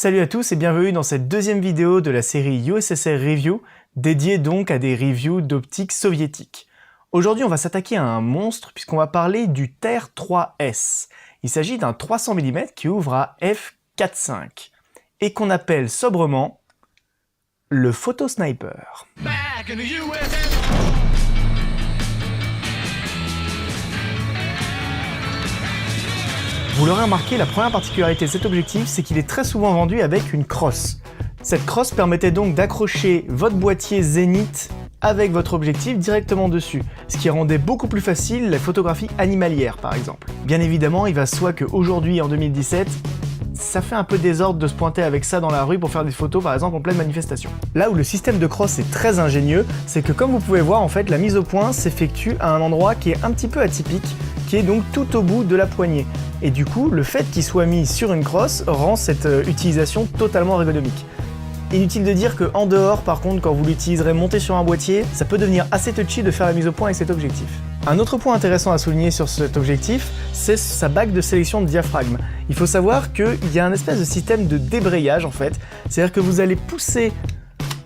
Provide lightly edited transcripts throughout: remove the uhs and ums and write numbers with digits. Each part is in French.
Salut à tous et bienvenue dans cette deuxième vidéo de la série USSR Review, dédiée donc à des reviews d'optiques soviétiques. Aujourd'hui on va s'attaquer à un monstre puisqu'on va parler du TER 3S. Il s'agit d'un 300 mm qui ouvre à f4.5 et qu'on appelle sobrement le Photosniper. Vous l'aurez remarqué, la première particularité de cet objectif, c'est qu'il est très souvent vendu avec une crosse. Cette crosse permettait donc d'accrocher votre boîtier zénith avec votre objectif directement dessus, ce qui rendait beaucoup plus facile la photographie animalière par exemple. Bien évidemment, il va de soi qu'aujourd'hui, en 2017, ça fait un peu désordre de se pointer avec ça dans la rue pour faire des photos par exemple en pleine manifestation. Là où le système de crosse est très ingénieux, c'est que comme vous pouvez voir, en fait, la mise au point s'effectue à un endroit qui est un petit peu atypique, qui est donc tout au bout de la poignée. Et du coup, le fait qu'il soit mis sur une crosse rend cette utilisation totalement ergonomique. Inutile de dire qu'en dehors, par contre, quand vous l'utiliserez monté sur un boîtier, ça peut devenir assez touchy de faire la mise au point avec cet objectif. Un autre point intéressant à souligner sur cet objectif, c'est sa bague de sélection de diaphragme. Il faut savoir qu'il y a un espèce de système de débrayage en fait, c'est-à-dire que vous allez pousser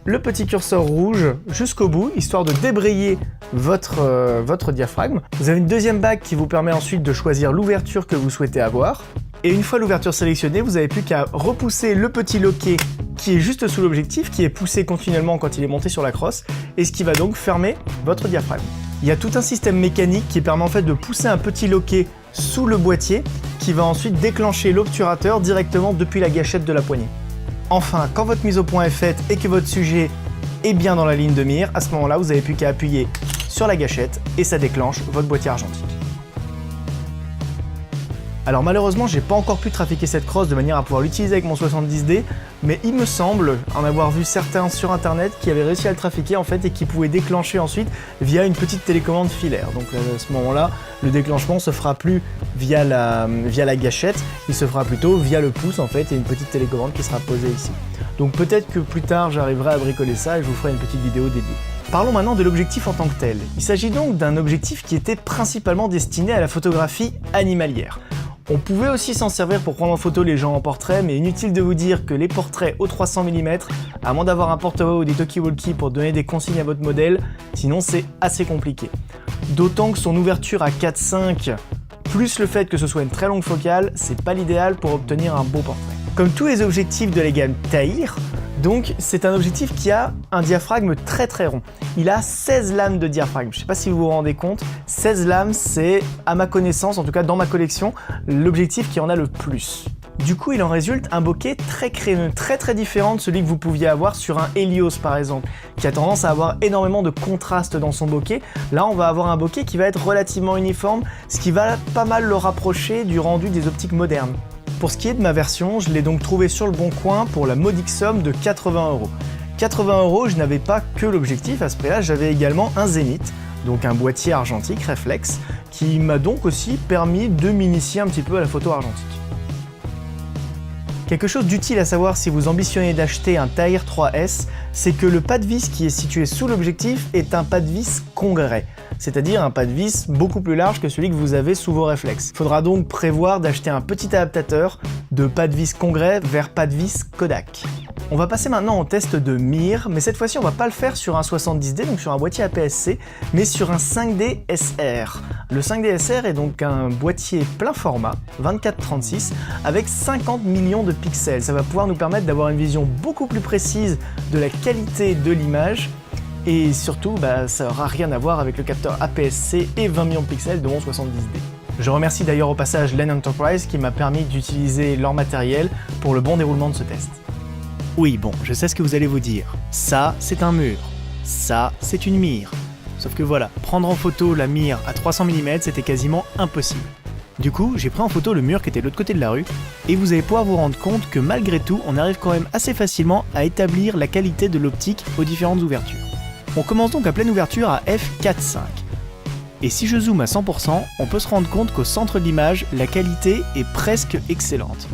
le petit curseur rouge jusqu'au bout, histoire de débrayer votre diaphragme. Vous avez une deuxième bague qui vous permet ensuite de choisir l'ouverture que vous souhaitez avoir. Et une fois l'ouverture sélectionnée, vous n'avez plus qu'à repousser le petit loquet qui est juste sous l'objectif, qui est poussé continuellement quand il est monté sur la crosse, et ce qui va donc fermer votre diaphragme. Il y a tout un système mécanique qui permet en fait de pousser un petit loquet sous le boîtier, qui va ensuite déclencher l'obturateur directement depuis la gâchette de la poignée. Enfin, quand votre mise au point est faite et que votre sujet est bien dans la ligne de mire, à ce moment-là, vous n'avez plus qu'à appuyer sur la gâchette et ça déclenche votre boîtier argentique. Alors malheureusement, j'ai pas encore pu trafiquer cette crosse de manière à pouvoir l'utiliser avec mon 70D, mais il me semble en avoir vu certains sur internet qui avaient réussi à le trafiquer en fait et qui pouvaient déclencher ensuite via une petite télécommande filaire. Donc à ce moment-là, le déclenchement se fera plus via la gâchette, il se fera plutôt via le pouce en fait et une petite télécommande qui sera posée ici. Donc peut-être que plus tard j'arriverai à bricoler ça et je vous ferai une petite vidéo dédiée. Parlons maintenant de l'objectif en tant que tel. Il s'agit donc d'un objectif qui était principalement destiné à la photographie animalière. On pouvait aussi s'en servir pour prendre en photo les gens en portrait, mais inutile de vous dire que les portraits au 300 mm, à moins d'avoir un porte-voix ou des talkie-walkie pour donner des consignes à votre modèle, sinon c'est assez compliqué. D'autant que son ouverture à 4.5, plus le fait que ce soit une très longue focale, c'est pas l'idéal pour obtenir un beau portrait. Comme tous les objectifs de la gamme Tahir, donc c'est un objectif qui a un diaphragme très rond. Il a 16 lames de diaphragme, je ne sais pas si vous vous rendez compte, 16 lames c'est, à ma connaissance, en tout cas dans ma collection, l'objectif qui en a le plus. Du coup, il en résulte un bokeh très crémeux, très différent de celui que vous pouviez avoir sur un Helios par exemple, qui a tendance à avoir énormément de contraste dans son bokeh. Là, on va avoir un bokeh qui va être relativement uniforme, ce qui va pas mal le rapprocher du rendu des optiques modernes. Pour ce qui est de ma version, je l'ai donc trouvé sur le bon coin pour la modique somme de 80 €. 80 €, je n'avais pas que l'objectif, à ce prix-là, j'avais également un zénith, donc un boîtier argentique réflexe, qui m'a donc aussi permis de m'initier un petit peu à la photo argentique. Quelque chose d'utile à savoir si vous ambitionnez d'acheter un Tahir 3S, c'est que le pas de vis qui est situé sous l'objectif est un pas de vis congrès, c'est-à-dire un pas de vis beaucoup plus large que celui que vous avez sous vos réflexes. Il faudra donc prévoir d'acheter un petit adaptateur de pas de vis congrès vers pas de vis Kodak. On va passer maintenant au test de mire, mais cette fois-ci on va pas le faire sur un 70D, donc sur un boîtier APS-C, mais sur un 5D SR. Le 5D SR est donc un boîtier plein format, 24-36, avec 50 millions de pixels. Ça va pouvoir nous permettre d'avoir une vision beaucoup plus précise de la qualité de l'image, et surtout ça n'aura rien à voir avec le capteur APS-C et 20 millions de pixels de mon 70D. Je remercie d'ailleurs au passage Len Enterprise qui m'a permis d'utiliser leur matériel pour le bon déroulement de ce test. Oui, bon, je sais ce que vous allez vous dire. Ça, c'est un mur. Ça, c'est une mire. Sauf que voilà, prendre en photo la mire à 300 mm, c'était quasiment impossible. Du coup, j'ai pris en photo le mur qui était de l'autre côté de la rue, et vous allez pouvoir vous rendre compte que malgré tout, on arrive quand même assez facilement à établir la qualité de l'optique aux différentes ouvertures. On commence donc à pleine ouverture à f4.5. Et si je zoome à 100%, on peut se rendre compte qu'au centre de l'image, la qualité est presque excellente.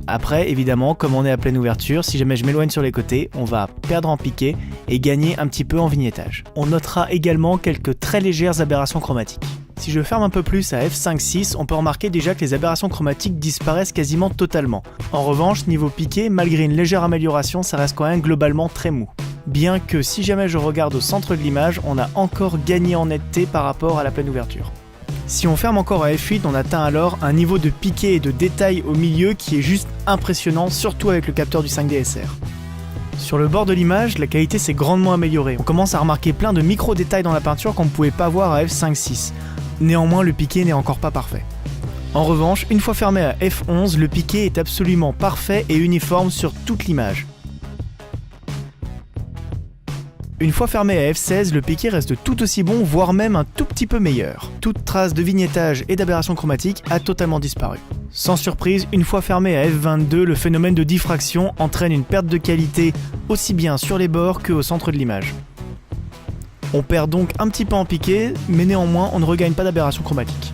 Après, évidemment, comme on est à pleine ouverture, si jamais je m'éloigne sur les côtés, on va perdre en piqué et gagner un petit peu en vignettage. On notera également quelques très légères aberrations chromatiques. Si je ferme un peu plus à f5.6, on peut remarquer déjà que les aberrations chromatiques disparaissent quasiment totalement. En revanche, niveau piqué, malgré une légère amélioration, ça reste quand même globalement très mou. Bien que si jamais je regarde au centre de l'image, on a encore gagné en netteté par rapport à la pleine ouverture. Si on ferme encore à f8, on atteint alors un niveau de piqué et de détail au milieu qui est juste impressionnant, surtout avec le capteur du 5D SR. Sur le bord de l'image, la qualité s'est grandement améliorée. On commence à remarquer plein de micro-détails dans la peinture qu'on ne pouvait pas voir à f5.6. Néanmoins, le piqué n'est encore pas parfait. En revanche, une fois fermé à f11, le piqué est absolument parfait et uniforme sur toute l'image. Une fois fermé à f16, le piqué reste tout aussi bon, voire même un tout petit peu meilleur. Toute trace de vignettage et d'aberration chromatique a totalement disparu. Sans surprise, une fois fermé à f22, le phénomène de diffraction entraîne une perte de qualité aussi bien sur les bords qu'au centre de l'image. On perd donc un petit peu en piqué, mais néanmoins on ne regagne pas d'aberration chromatique.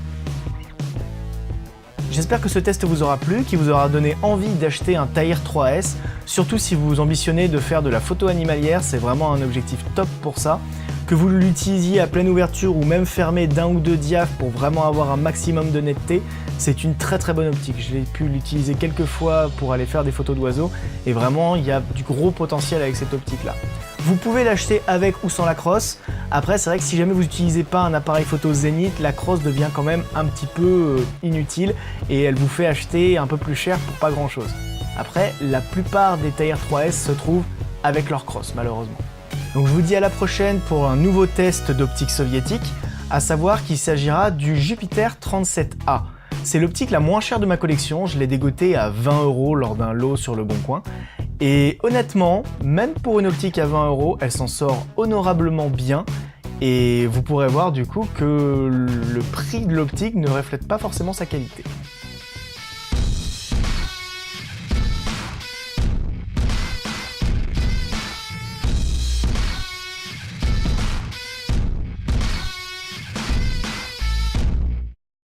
J'espère que ce test vous aura plu, qu'il vous aura donné envie d'acheter un Tahir 3S, surtout si vous ambitionnez de faire de la photo animalière, c'est vraiment un objectif top pour ça. Que vous l'utilisiez à pleine ouverture ou même fermé d'un ou deux diaphes pour vraiment avoir un maximum de netteté, c'est une très bonne optique. J'ai pu l'utiliser quelques fois pour aller faire des photos d'oiseaux et vraiment il y a du gros potentiel avec cette optique là. Vous pouvez l'acheter avec ou sans la crosse. Après c'est vrai que si jamais vous n'utilisez pas un appareil photo Zénith, la crosse devient quand même un petit peu inutile et elle vous fait acheter un peu plus cher pour pas grand chose. Après la plupart des Tahir 3S se trouvent avec leur crosse malheureusement. Donc je vous dis à la prochaine pour un nouveau test d'optique soviétique, à savoir qu'il s'agira du Jupiter 37A. C'est l'optique la moins chère de ma collection, je l'ai dégotée à 20 € lors d'un lot sur le Bon Coin. Et honnêtement, même pour une optique à 20 €, elle s'en sort honorablement bien. Et vous pourrez voir du coup que le prix de l'optique ne reflète pas forcément sa qualité.